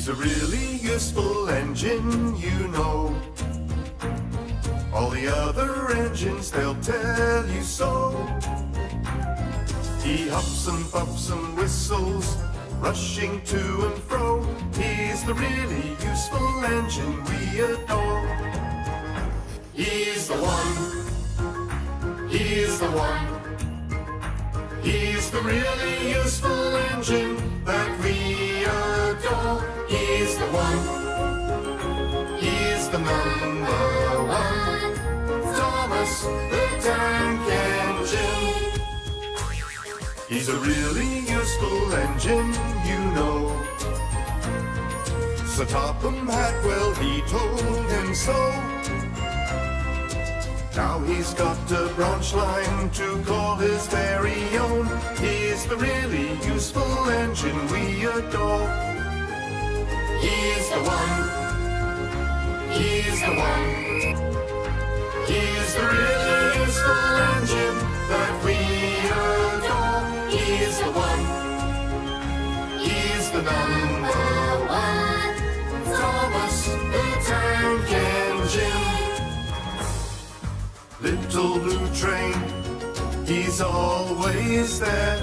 He's a really useful engine, you know. All the other engines, they'll tell you so. He huffs and puffs and whistles, rushing to and fro. He's the really useful engine we adore. He's the one, he's the one. He's the really useful engine that we adore. He's the one, he's the number one. Thomas the Tank Engine. He's a really useful engine, you know. Sir Topham Hackwell, he told him so. Now he's got a branch line to call his very own. He's the really useful engine we adore. He's the one, he's the one. He's the really useful engine that we adore. He's the one, he's the number one. Thomas the Tank Engine. Little blue train, he's always there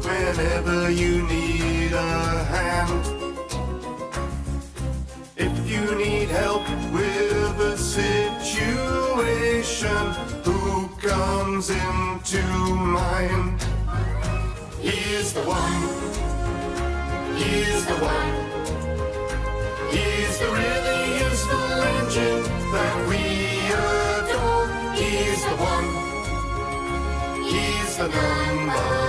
whenever you need a hand. If you need help with a situation, who comes into mind? He's the one, he's the one. He's the really useful engine that we adore. He's the one, he's the number